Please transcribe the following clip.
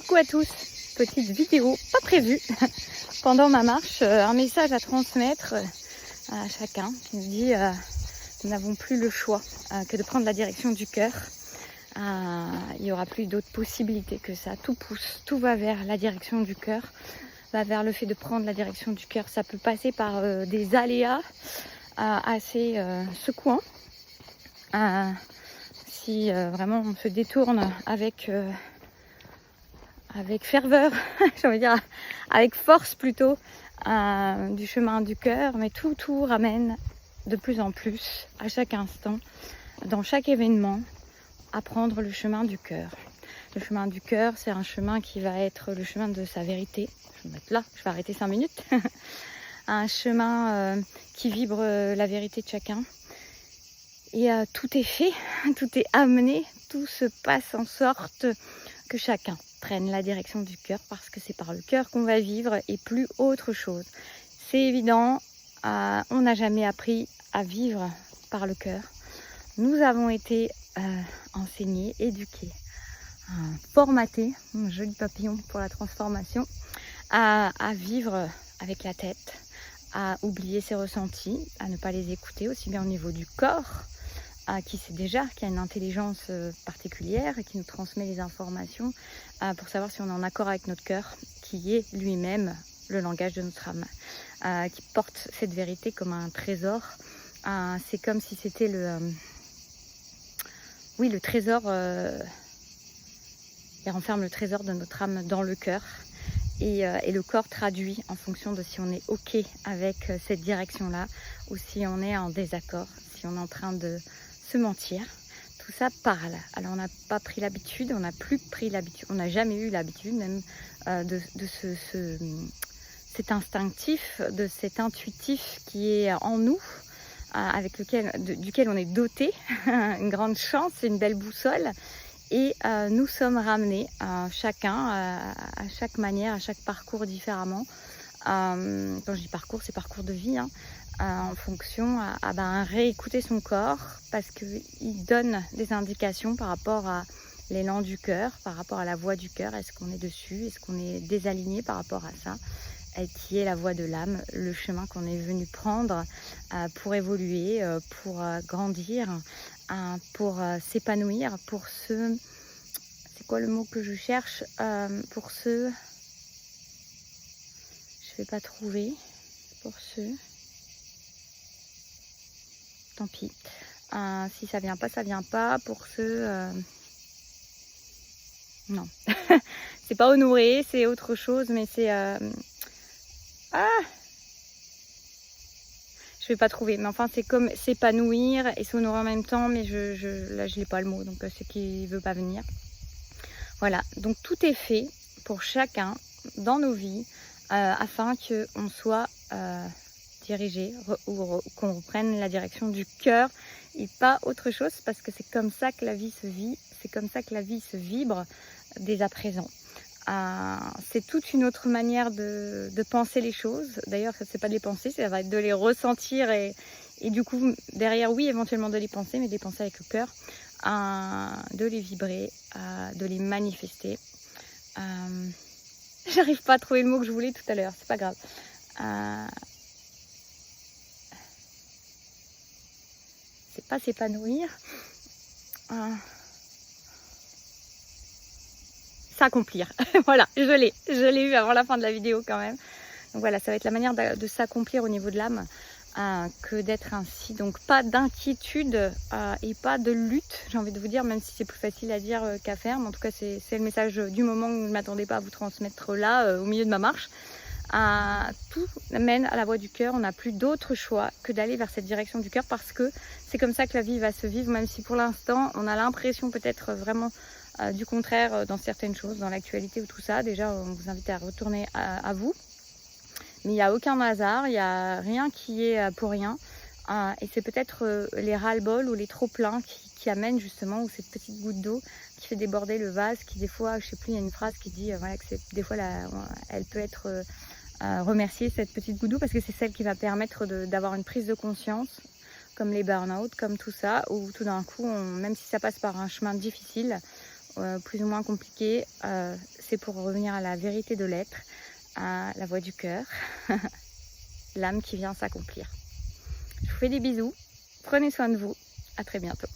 Coucou à tous, petite vidéo pas prévue pendant ma marche, un message à transmettre à chacun qui me dit nous n'avons plus le choix que de prendre la direction du cœur. Il n'y aura plus d'autres possibilités que ça, tout pousse, tout va vers la direction du cœur, va vers le fait de prendre la direction du cœur. Ça peut passer par des aléas assez secouants. Si vraiment on se détourne avec ferveur, j'ai envie de dire avec force plutôt, du chemin du cœur, mais tout ramène de plus en plus, à chaque instant, dans chaque événement, à prendre le chemin du cœur. Le chemin du cœur, c'est un chemin qui va être le chemin de sa vérité. Je vais me mettre là, je vais arrêter 5 minutes. Un chemin qui vibre la vérité de chacun. Et tout est fait, tout est amené, tout se passe en sorte que chacun prenne la direction du cœur, parce que c'est par le cœur qu'on va vivre et plus autre chose. C'est évident, on n'a jamais appris à vivre par le cœur. Nous avons été enseignés, éduqués, formatés, un joli papillon pour la transformation, à vivre avec la tête, à oublier ses ressentis, à ne pas les écouter, aussi bien au niveau du corps, qui sait déjà, qui a une intelligence particulière et qui nous transmet les informations pour savoir si on est en accord avec notre cœur, qui est lui-même le langage de notre âme, qui porte cette vérité comme un trésor. C'est comme si c'était le trésor, il renferme le trésor de notre âme dans le cœur. Et le corps traduit en fonction de si on est OK avec cette direction-là ou si on est en désaccord, si on est en train de se mentir. Tout ça parle. Alors on n'a pas pris l'habitude, on n'a plus pris l'habitude, on n'a jamais eu l'habitude même de cet instinctif, de cet intuitif qui est en nous, avec duquel on est doté, une grande chance, une belle boussole. Et nous sommes ramenés, chacun, à chaque manière, à chaque parcours différemment. Quand je dis parcours, c'est parcours de vie, en fonction à réécouter son corps, parce qu'il donne des indications par rapport à l'élan du cœur, par rapport à la voix du cœur. Est-ce qu'on est dessus? Est-ce qu'on est désaligné par rapport à ça? Et qui est la voix de l'âme, le chemin qu'on est venu prendre pour évoluer, pour grandir, pour s'épanouir, pour se... C'est quoi le mot que je cherche? Pour se... Je vais pas trouver. Pour se... Tant pis. Si ça vient pas, ça vient pas. Pour se... Non. C'est pas honorer, c'est autre chose, mais c'est... Je vais pas trouver, mais enfin c'est comme s'épanouir et s'honorer en même temps, mais là je n'ai pas le mot, donc c'est qu'il veut pas venir. Voilà, donc tout est fait pour chacun dans nos vies afin qu'on soit dirigé ou qu'on reprenne la direction du cœur et pas autre chose, parce que c'est comme ça que la vie se vit, c'est comme ça que la vie se vibre dès à présent. C'est toute une autre manière de penser les choses. D'ailleurs, c'est pas de les penser, ça va être de les ressentir et du coup, derrière, oui, éventuellement de les penser, mais de les penser avec le cœur, de les vibrer, de les manifester. J'arrive pas à trouver le mot que je voulais tout à l'heure, c'est pas grave. C'est pas s'épanouir. S'accomplir. Voilà, je l'ai eu avant la fin de la vidéo quand même. Donc voilà, ça va être la manière de s'accomplir au niveau de l'âme, que d'être ainsi. Donc pas d'inquiétude et pas de lutte, j'ai envie de vous dire, même si c'est plus facile à dire qu'à faire. Mais en tout cas, c'est le message du moment où je ne m'attendais pas à vous transmettre là, au milieu de ma marche. Tout mène à la voie du cœur. On n'a plus d'autre choix que d'aller vers cette direction du cœur, parce que c'est comme ça que la vie va se vivre, même si pour l'instant, on a l'impression peut-être vraiment du contraire dans certaines choses, dans l'actualité ou tout ça. Déjà, on vous invite à retourner à vous. Mais il n'y a aucun hasard, il n'y a rien qui est pour rien. Et c'est peut-être les ras-le-bol ou les trop-pleins qui amènent justement, ou cette petite goutte d'eau qui fait déborder le vase, qui des fois, je sais plus, il y a une phrase qui dit voilà, que des fois elle peut être remerciée, cette petite goutte d'eau, parce que c'est celle qui va permettre d'avoir une prise de conscience, comme les burn-out, comme tout ça, où tout d'un coup, même si ça passe par un chemin difficile, plus ou moins compliqué, c'est pour revenir à la vérité de l'être, à la voix du cœur, l'âme qui vient s'accomplir. Je vous fais des bisous, prenez soin de vous, à très bientôt.